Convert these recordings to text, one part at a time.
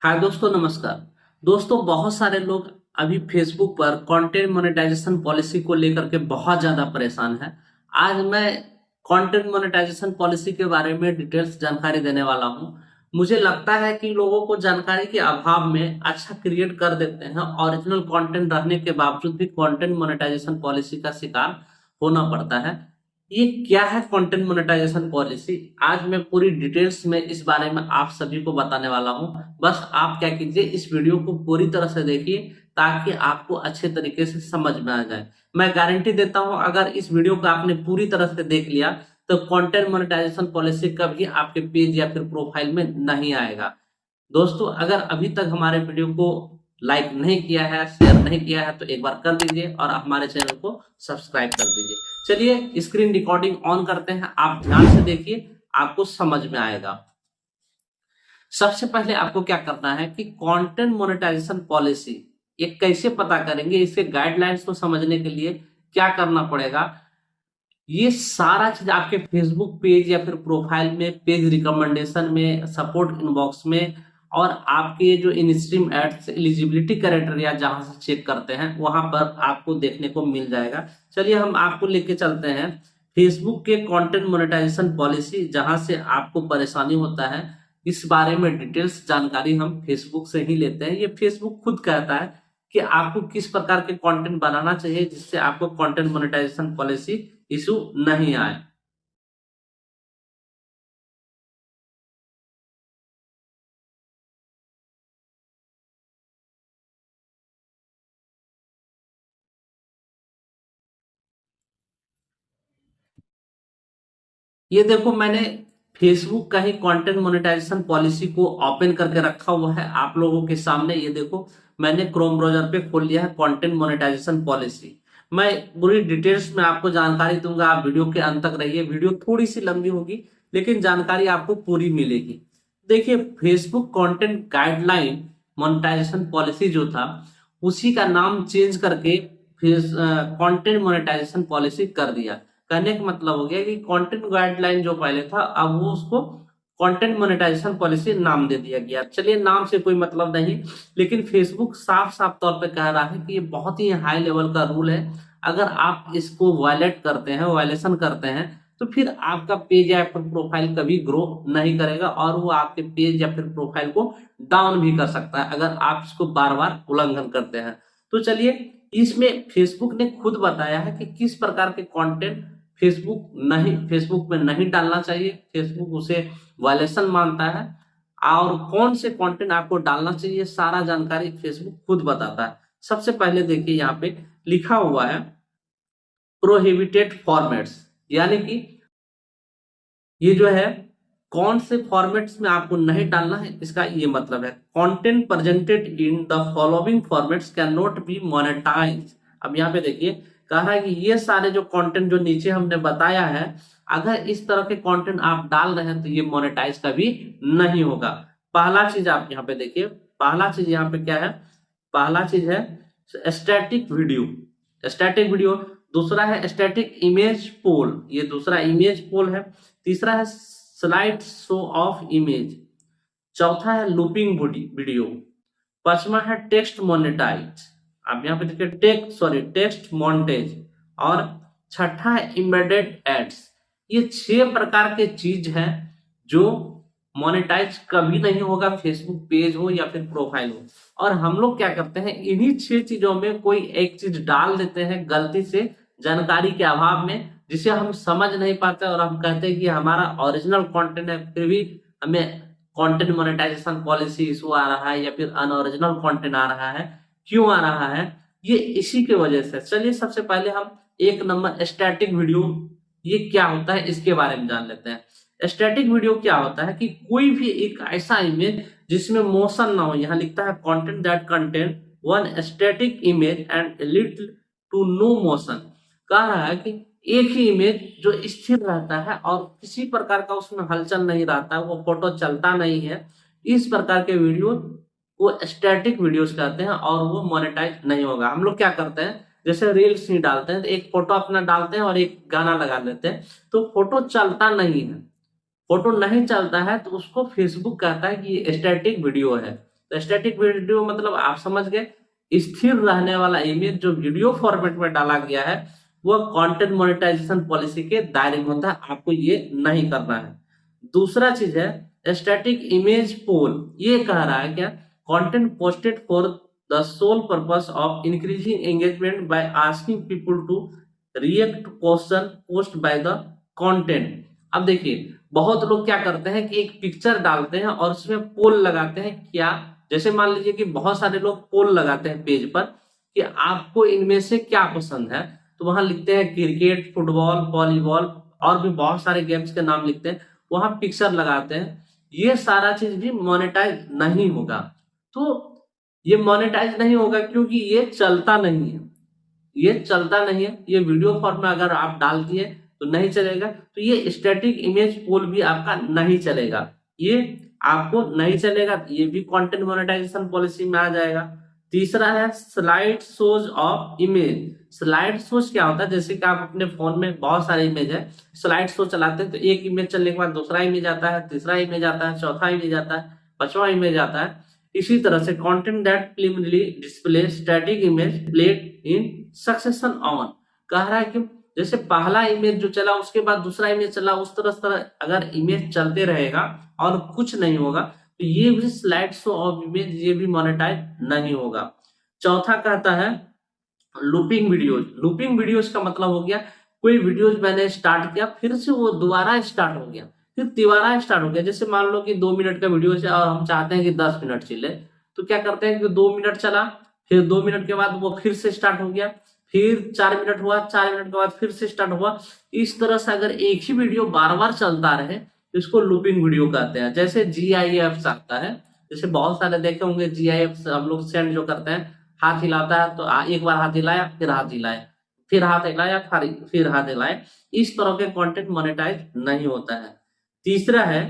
हाय दोस्तों, नमस्कार। दोस्तों, बहुत सारे लोग अभी फेसबुक पर कंटेंट मोनेटाइजेशन पॉलिसी को लेकर के बहुत ज्यादा परेशान है। आज मैं कंटेंट मोनेटाइजेशन पॉलिसी के बारे में डिटेल्स जानकारी देने वाला हूं। मुझे लगता है कि लोगों को जानकारी के अभाव में अच्छा क्रिएट कर देते हैं, ओरिजिनल कंटेंट रहने के बावजूद भी कंटेंट मोनेटाइजेशन पॉलिसी का शिकार होना पड़ता है। ये क्या है कंटेंट मोनेटाइजेशन पॉलिसी? आज मैं पूरी डिटेल्स में इस बारे में आप सभी को बताने वाला हूं। बस आप क्या कीजिए, इस वीडियो को पूरी तरह से देखिए ताकि आपको अच्छे तरीके से समझ में आ जाए। मैं गारंटी देता हूं, अगर इस वीडियो को आपने पूरी तरह से देख लिया तो कंटेंट मोनेटाइजेशन पॉलिसी कभी आपके पेज या फिर प्रोफाइल में नहीं आएगा। दोस्तों, अगर अभी तक हमारे वीडियो को लाइक नहीं किया है, शेयर नहीं किया है तो एक बार कर दीजिए और हमारे चैनल को सब्सक्राइब कर दीजिए। चलिए स्क्रीन रिकॉर्डिंग ऑन करते हैं, आप ध्यान से देखिए, आपको समझ में आएगा। सबसे पहले आपको क्या करना है कि कंटेंट मोनेटाइजेशन पॉलिसी ये कैसे पता करेंगे, इसके गाइडलाइंस को समझने के लिए क्या करना पड़ेगा। ये सारा चीज आपके फेसबुक पेज या फिर प्रोफाइल में, पेज रिकमेंडेशन में, सपोर्ट इनबॉक्स में और आपके जो इनस्ट्रीम एड्स एलिजिबिलिटी क्राइटेरिया जहां से चेक करते हैं वहां पर आपको देखने को मिल जाएगा। चलिए हम आपको लेके चलते हैं फेसबुक के कंटेंट मोनेटाइजेशन पॉलिसी, जहां से आपको परेशानी होता है। इस बारे में डिटेल्स जानकारी हम फेसबुक से ही लेते हैं। ये फेसबुक खुद कहता है कि आपको किस प्रकार के कंटेंट बनाना चाहिए जिससे आपको कंटेंट मोनेटाइजेशन पॉलिसी इशू नहीं आए। ये देखो, मैंने फेसबुक का ही कंटेंट मोनेटाइजेशन पॉलिसी को ओपन करके रखा हुआ है आप लोगों के सामने। ये देखो, मैंने क्रोम ब्राउजर पे खोल लिया है कंटेंट मोनेटाइजेशन पॉलिसी। मैं पूरी डिटेल्स में आपको जानकारी दूंगा, आप वीडियो के अंत तक रहिए। वीडियो थोड़ी सी लंबी होगी लेकिन जानकारी आपको पूरी मिलेगी। देखिए, Facebook content guideline monetization policy जो था उसी का नाम चेंज करके फेस कंटेंट मोनेटाइजेशन पॉलिसी कर दिया। कहने का मतलब हो गया कि कंटेंट गाइडलाइन जो पहले था अब वो उसको कंटेंट मोनेटाइजेशन पॉलिसी नाम दे दिया गया। चलिए, नाम से कोई मतलब नहीं, लेकिन फेसबुक साफ साफ तौर पे कह रहा है कि ये बहुत ही हाई लेवल का रूल है। अगर आप इसको वायलेट करते हैं, वायलेशन करते हैं, तो फिर आपका पेज या फिर प्रोफाइल कभी ग्रो नहीं करेगा और वो आपके पेज या फिर प्रोफाइल को डाउन भी कर सकता है अगर आप इसको बार बार उल्लंघन करते हैं। तो चलिए, इसमें फेसबुक ने खुद बताया है कि किस प्रकार के कंटेंट फेसबुक में नहीं डालना चाहिए। फेसबुक उसे वायलेशन मानता है और कौन से कंटेंट आपको डालना चाहिए, सारा जानकारी फेसबुक खुद बताता है। सबसे पहले देखिए, यहाँ पे लिखा हुआ है प्रोहिबिटेड फॉर्मेट्स, यानी कि ये जो है कौन से फॉर्मेट्स में आपको नहीं डालना है, इसका ये मतलब है content presented in the following formats can not be monetize. अब यहाँ पे देखिए, कहा है कि ये सारे जो कंटेंट जो नीचे हमने बताया है, अगर इस तरह के कंटेंट आप डाल रहे हैं तो ये मोनेटाइज कभी नहीं होगा। पहला चीज आप यहाँ पे देखिए, पहला चीज यहाँ पे क्या है, पहला चीज है स्टैटिक वीडियो। स्टैटिक वीडियो, दूसरा है स्टैटिक इमेज पोल, ये दूसरा इमेज पोल है। तीसरा है स्लाइड शो ऑफ इमेज। चौथा है लूपिंग वीडियो। पांचवा है टेक्स्ट मोनेटाइज, आप यहाँ पे देखिए टेक्स्ट मोनेटेज। और छठा है एम्बेडेड एड्स। ये 6 प्रकार के चीज हैं जो मोनेटाइज कभी नहीं होगा, फेसबुक पेज हो या फिर प्रोफाइल हो। और हम लोग क्या करते हैं, इन्हीं 6 चीजों में कोई एक चीज डाल देते हैं गलती से, जानकारी के अभाव में, जिसे हम समझ नहीं पाते और हम कहते हैं कि हमारा ओरिजिनल कंटेंट है, फिर भी हमें कंटेंट मोनेटाइजेशन पॉलिसी इशू आ रहा है या फिर अनओरिजिनल कंटेंट आ रहा है। क्यों आ रहा है? ये इसी के वजह से। चलिए, सबसे पहले हम एक नंबर स्टैटिक वीडियो, ये क्या होता है इसके बारे में जान लेते हैं। स्टैटिक वीडियो क्या होता है कि कोई भी एक ऐसा इमेज जिसमें मोशन ना हो, यहाँ लिखता है content that contain one static image and little to no motion. कह रहा है कि एक ही इमेज जो स्थिर रहता है और किसी प्रकार का उसमें हलचल नहीं रहता है, वो फोटो चलता नहीं है, इस प्रकार के वीडियो को स्टैटिक वीडियोस कहते हैं और वो मोनेटाइज नहीं होगा। हम लोग क्या करते हैं, जैसे रील्स नहीं डालते हैं तो एक फोटो अपना डालते हैं और एक गाना लगा देते हैं, तो फोटो चलता नहीं है। फोटो नहीं चलता है तो उसको फेसबुक कहता है कि ये स्टैटिक वीडियो है। तो स्टैटिक वीडियो मतलब आप समझ गए, स्थिर रहने वाला इमेज जो वीडियो फॉर्मेट में डाला गया है वो कंटेंट मोनेटाइजेशन पॉलिसी के दायरे में होता है, आपको ये नहीं करना है। दूसरा चीज है स्टैटिक इमेज पोल, ये कह रहा है क्या, content posted for the sole purpose of increasing engagement by asking people to react question post by the content. अब देखिए बहुत लोग क्या करते हैं कि एक पिक्चर डालते हैं और उसमें पोल लगाते हैं, क्या जैसे मान लीजिए कि बहुत सारे लोग पोल लगाते हैं पेज पर कि आपको इनमें से क्या पसंद है, तो वहां लिखते हैं क्रिकेट, फुटबॉल, वॉलीबॉल और भी बहुत सारे गेम्स के नाम लिखते हैं, वहां पिक्चर लगाते हैं। ये सारा चीज भी मोनेटाइज नहीं होगा। तो ये मोनेटाइज नहीं होगा क्योंकि ये चलता नहीं है, ये चलता नहीं है, ये वीडियो फॉर्म में अगर आप डाल दिए तो नहीं चलेगा। तो ये स्टैटिक इमेज पोल भी आपका नहीं चलेगा, ये आपको नहीं चलेगा, ये भी कंटेंट मोनेटाइजेशन पॉलिसी में आ जाएगा। तीसरा है slide shows of image. Slide shows क्या होता है, जैसे कि आप अपने फोन में बहुत सारे इमेज है, स्लाइड शो चलाते हैं तो एक इमेज चलने के बाद दूसरा इमेज आता है, तीसरा इमेज आता है, चौथा इमेज आता है, पांचवा इमेज आता है। इसी तरह से content that preliminary display static image played in succession on, कह रहा है कि जैसे पहला इमेज जो चला उसके बाद दूसरा इमेज चला, उस तरह अगर इमेज चलते रहेगा और कुछ नहीं होगा तो ये भी स्लाइड शो ऑफ इमेज ये भी मोनेटाइज नहीं होगा। चौथा कहता है लूपिंग वीडियोज। लूपिंग वीडियोज का मतलब हो गया कोई वीडियोज मैंने स्टार्ट किया फिर से वो दोबारा स्टार्ट हो गया, फिर तिबारा स्टार्ट हो गया। जैसे मान लो कि 2 मिनट का वीडियो है और हम चाहते हैं कि 10 मिनट चले, तो क्या करते हैं कि 2 मिनट चला, फिर 2 मिनट के बाद वो फिर से स्टार्ट हो गया, फिर 4 मिनट हुआ, 4 मिनट के बाद फिर से स्टार्ट हुआ। इस तरह से अगर एक ही वीडियो बार बार चलता रहे तो इसको लूपिंग वीडियो कहते हैं। जैसे GIF आता है, जैसे बहुत सारे देखे होंगे GIF हम लोग सेंड जो करते हैं, हाथ हिलाता है तो एक बार हाथ हिलाया, फिर हाथ हिलाया, फिर हाथ हिलाया, फिर हाथ हिलाया, इस तरह के कंटेंट मोनेटाइज नहीं होता है। तीसरा है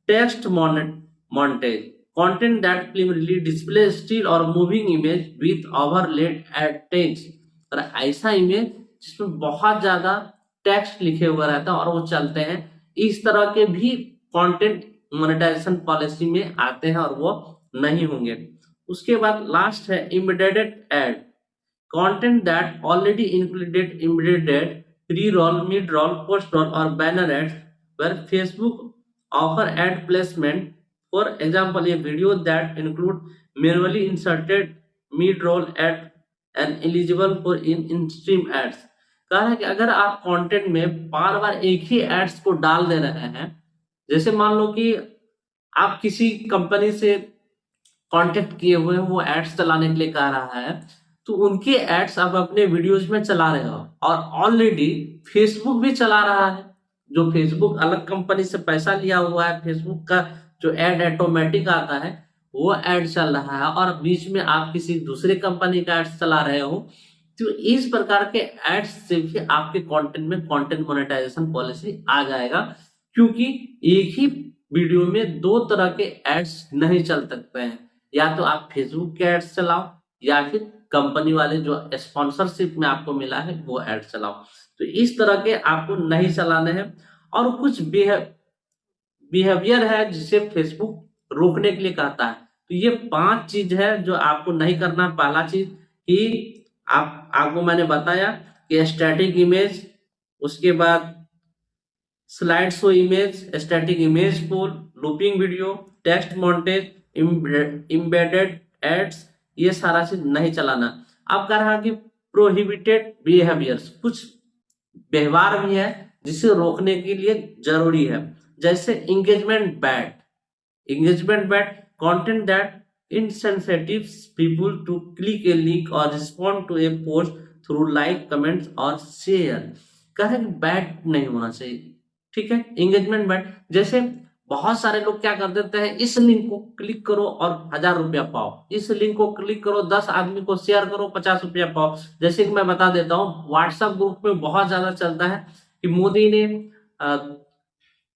text montage, content that preliminary display still और moving image with overlaid ad text, और ऐसा इमेज जिसमें बहुत ज्यादा टेक्स्ट लिखे हुए रहता है और वो चलते हैं, इस तरह के भी कंटेंट मोनेटाइजेशन पॉलिसी में आते हैं और वो नहीं होंगे। उसके बाद लास्ट है embedded ad, content that already included embedded pre roll, mid roll, post roll और banner ads where Facebook offer ad placement. For example, a video that include manually inserted mid-roll ad and eligible for in-stream ads. कहा है कि अगर आप content में बार बार एक ही ads को डाल दे रहे हैं, जैसे मान लो कि आप किसी कंपनी से कांटेक्ट किए हुए हैं, वो एड्स चलाने के लिए कह रहा है, तो उनके एड्स आप अपने वीडियोज में चला रहे हो और ऑलरेडी फेसबुक भी चला रहा है, जो फेसबुक अलग कंपनी से पैसा लिया हुआ है, फेसबुक का जो एड ऑटोमेटिक आता है वो एड चल रहा है और बीच में आप किसी दूसरे कंपनी का एड्स चला रहे हो, तो इस प्रकार के एड्स से भी आपके कंटेंट में कंटेंट मोनेटाइजेशन पॉलिसी आ जाएगा, क्योंकि एक ही वीडियो में दो तरह के एड्स नहीं चल सकते हैं, या तो आप फेसबुक के एड्स चलाओ या फिर कंपनी वाले जो स्पॉन्सरशिप में आपको मिला है वो एड चलाओ। तो इस तरह के आपको नहीं चलाने हैं। और कुछ बिहेवियर है जिसे फेसबुक रोकने के लिए कहता है, तो ये 5 चीज है जो आपको नहीं करना। पहला चीज कि आपको मैंने बताया कि स्टैटिक इमेज, उसके बाद slide show image, static image poll, looping video, text montage, embedded ads, ये सारा चीज नहीं चलाना। अब कह रहा कि प्रोहिबिटेड बिहेवियर्स, कुछ व्यवहार भी है जिसे रोकने के लिए जरूरी है, जैसे engagement bad, content that insensitive people to click a link or respond to a post through like, comments और शेयर। कह रहे कि बैड नहीं होना चाहिए, ठीक है, एंगेजमेंट बैड। जैसे बहुत सारे लोग क्या कर देते हैं, इस लिंक को क्लिक करो और 1000 रुपया पाओ, इस लिंक को क्लिक करो 10 आदमी को शेयर करो 50 रुपया पाओ। जैसे कि मैं बता देता हूँ, व्हाट्सएप ग्रुप में बहुत ज्यादा चलता है कि मोदी ने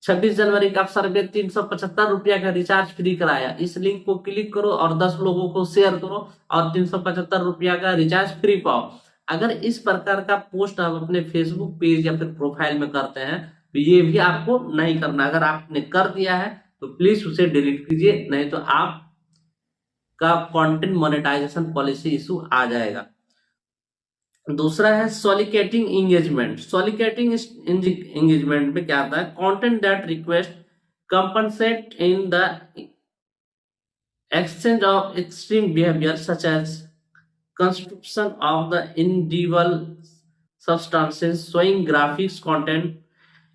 26 जनवरी का अवसर पे 375 रुपया का रिचार्ज फ्री कराया, इस लिंक को क्लिक करो और 10 लोगों को शेयर करो और 375 रुपया का रिचार्ज फ्री पाओ। अगर इस प्रकार का पोस्ट आप अपने फेसबुक पेज या फिर प्रोफाइल में करते हैं तो ये भी आपको नहीं करना। अगर आपने कर दिया है तो प्लीज उसे डिलीट कीजिए, नहीं तो आप का कंटेंट मोनेटाइजेशन पॉलिसी इशू आ जाएगा। दूसरा है सॉलिकेटिंग एंगेजमेंट। सॉलिकेटिंग एंगेजमेंट में क्या आता है, content that request compensate in the exchange of extreme behavior such as consumption of the individual substances showing graphics content,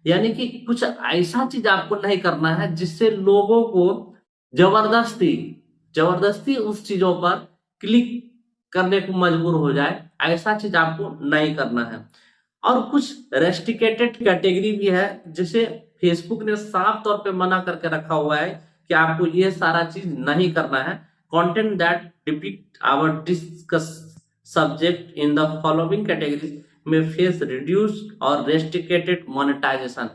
यानी कि कुछ ऐसा चीज आपको नहीं करना है जिससे लोगों को जबरदस्ती जबरदस्ती उस चीजों पर क्लिक करने को मजबूर हो जाए, ऐसा चीज आपको नहीं करना है। और कुछ रेस्ट्रिकेटेड कैटेगरी भी है जिसे फेसबुक ने साफ तौर पे मना करके रखा हुआ है कि आपको ये सारा चीज नहीं करना है। Content that depict or discuss subject in the following category में फेस रिड्यूस और रेस्ट्रिकेटेड मोनेटाइजेशन।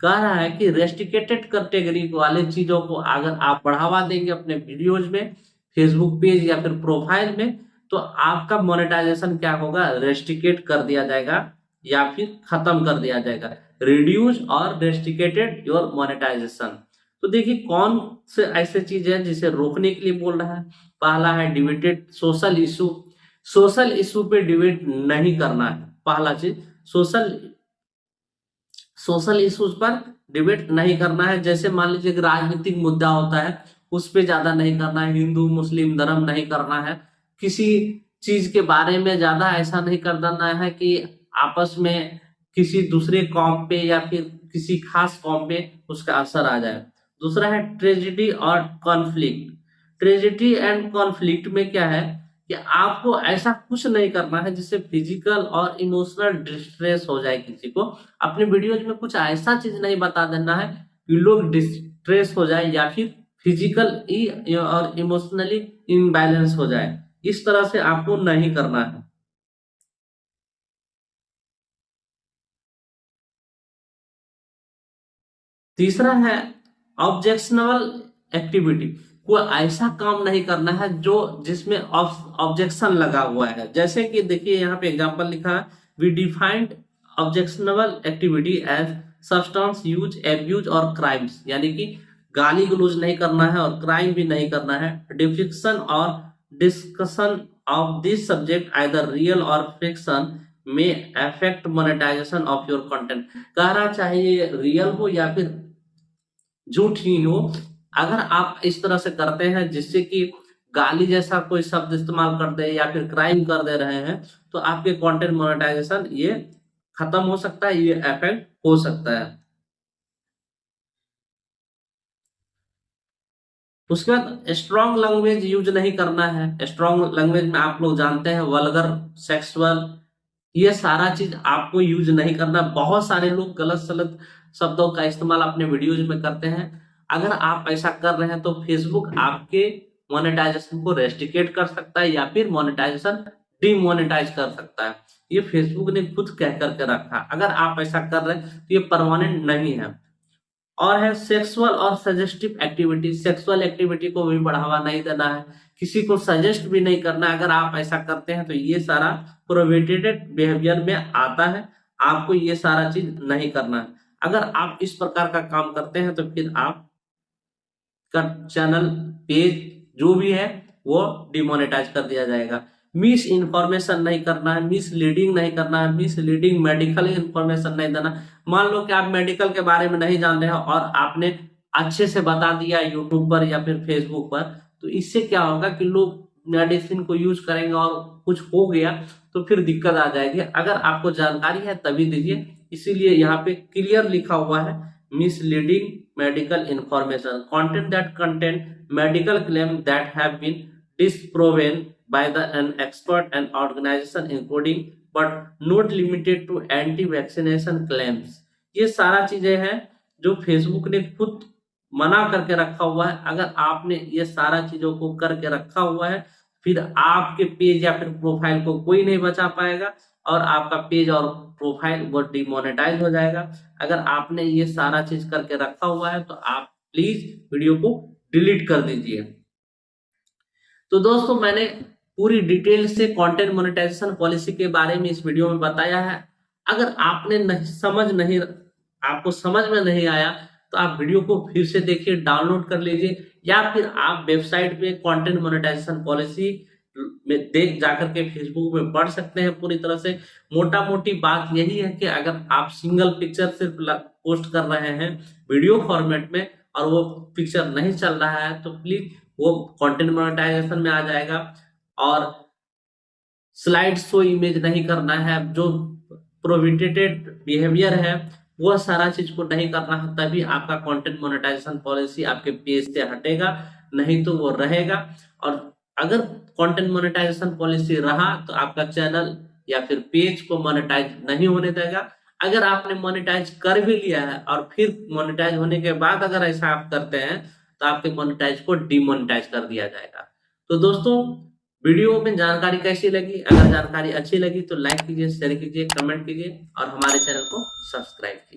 कह रहा है कि रेस्ट्रिकेटेड कैटेगरी वाले चीजों को अगर आप बढ़ावा देंगे अपने वीडियोज में, फेसबुक पेज या फिर प्रोफाइल में, तो आपका मोनेटाइजेशन क्या होगा, रेस्ट्रिकेट कर दिया जाएगा या फिर खत्म कर दिया जाएगा। रिड्यूस और रेस्ट्रिकेटेड योर मोनेटाइजेशन। तो देखिए कौन से ऐसे चीज है जिसे रोकने के लिए बोल रहा है। पहला है debated social issue. Social issue पे डिबेट नहीं करना है, पहला चीज सोशल इश्यूज पर डिबेट नहीं करना है। जैसे मान लीजिए कि राजनीतिक मुद्दा होता है, उस पे ज्यादा नहीं करना है। हिंदू मुस्लिम धर्म नहीं करना है। किसी चीज के बारे में ज्यादा ऐसा नहीं कर देना है कि आपस में किसी दूसरे कौम पे या फिर किसी खास कौम पे उसका असर आ जाए। दूसरा है ट्रेजेडी और कॉन्फ्लिक्ट। ट्रेजेडी एंड कॉन्फ्लिक्ट में क्या है कि आपको ऐसा कुछ नहीं करना है जिससे फिजिकल और इमोशनल डिस्ट्रेस हो जाए किसी को। अपने वीडियोज में कुछ ऐसा चीज नहीं बता देना है कि लोग डिस्ट्रेस हो जाए या फिर फिजिकल और इमोशनली इम्बैलेंस हो जाए, इस तरह से आपको नहीं करना है। तीसरा है ऑब्जेक्शनल एक्टिविटी। कोई ऐसा काम नहीं करना है जो जिसमें ऑब्जेक्शन लगा हुआ है। जैसे कि देखिए यहाँ पे एग्जांपल लिखा है, we defined objectional activity as substance use, abuse और क्राइम्स, यानी कि गाली गलौज नहीं करना है और क्राइम भी नहीं करना है। डिस्क्रिप्शन और discussion of this subject either real और फिक्शन में affect monetization of your content. कहना चाहिए रियल हो या फिर झूठ ही हो, अगर आप इस तरह से करते हैं जिससे कि गाली जैसा कोई शब्द इस्तेमाल कर दे या फिर क्राइम कर दे रहे हैं, तो आपके कंटेंट मोनेटाइजेशन ये खत्म हो सकता है, ये अफेक्ट हो सकता है। उसके बाद स्ट्रॉन्ग लैंग्वेज यूज नहीं करना है। स्ट्रॉन्ग लैंग्वेज में आप लोग जानते हैं वल्गर, सेक्सुअल, ये सारा चीज आपको यूज नहीं करना। बहुत सारे लोग गलत सलत शब्दों का इस्तेमाल अपने वीडियोज में करते हैं। अगर आप ऐसा कर रहे हैं तो फेसबुक आपके मोनेटाइजेशन को रेस्ट्रिकेट कर सकता है या फिर मोनेटाइजेशन डिमोनेटाइज कर सकता है। ये फेसबुक ने खुद कह करके रखा। अगर आप ऐसा कर रहे हैं तो ये परमानेंट नहीं है। और है सेक्सुअल और सजेस्टिव एक्टिविटी। सेक्सुअल एक्टिविटी को भी बढ़ावा नहीं देना है, किसी को सजेस्ट भी नहीं करना। अगर आप ऐसा करते हैं तो ये सारा प्रोहिबिटेड बिहेवियर में आता है, आपको ये सारा चीज नहीं करना है। अगर आप इस प्रकार का काम करते हैं तो फिर आप का चैनल, पेज जो भी है वो डिमोनेटाइज कर दिया जाएगा। मिस इन्फॉर्मेशन नहीं करना है, मिसलीडिंग नहीं करना है, मिसलीडिंग मेडिकल इन्फॉर्मेशन नहीं देना। मान लो कि आप मेडिकल के बारे में नहीं जान रहे हो और आपने अच्छे से बता दिया यूट्यूब पर या फिर फेसबुक पर, तो इससे क्या होगा कि लोग मेडिसिन को यूज करेंगे और कुछ हो गया तो फिर दिक्कत आ जाएगी। अगर आपको जानकारी है तभी दीजिए। इसीलिए यहाँ पे क्लियर लिखा हुआ है, misleading medical information, content that contain medical claims that have been disproven by an expert and organization including but not limited to anti-vaccination claims। ये सारा चीजें हैं जो फेसबुक ने खुद मना करके रखा हुआ है। अगर आपने ये सारा चीजों को करके रखा हुआ है, फिर आपके पेज या फिर प्रोफाइल को कोई नहीं बचा पाएगा और आपका पेज और प्रोफाइल वो डिमोनेटाइज हो जाएगा। अगर आपने ये सारा चीज करके रखा हुआ है तो आप प्लीज वीडियो को डिलीट कर दीजिए। तो दोस्तों मैंने पूरी डिटेल से कंटेंट मोनेटाइजेशन पॉलिसी के बारे में इस वीडियो में बताया है। अगर आपने आपको समझ में नहीं आया तो आप वीडियो को फिर से देखिए, डाउनलोड कर लीजिए, या फिर आप वेबसाइट पे कंटेंट मोनेटाइजेशन पॉलिसी में देख जाकर के फेसबुक में पढ़ सकते हैं पूरी तरह से। मोटा मोटी बात यही है कि अगर आप सिंगल पिक्चर सिर्फ पोस्ट कर रहे हैं वीडियो फॉर्मेट में और वो पिक्चर नहीं चल रहा है तो प्लीज वो कंटेंट मोनेटाइजेशन में आ जाएगा। और स्लाइड शो इमेज नहीं करना है, जो प्रोहिबिटेड बिहेवियर है वह सारा चीज को नहीं करना है, तभी आपका कंटेंट मोनेटाइजेशन पॉलिसी आपके पेज से हटेगा, नहीं तो वो रहेगा। और अगर कंटेंट मोनेटाइजेशन पॉलिसी रहा तो आपका चैनल या फिर पेज को मोनेटाइज नहीं होने देगा। अगर आपने मोनेटाइज कर भी लिया है और फिर मोनेटाइज होने के बाद अगर ऐसा आप करते हैं तो आपके मोनेटाइज को डिमोनेटाइज कर दिया जाएगा। तो दोस्तों, वीडियो में जानकारी कैसी लगी? अगर जानकारी अच्छी लगी तो लाइक कीजिए, शेयर कीजिए, कमेंट कीजिए और हमारे चैनल को सब्सक्राइब कीजिए।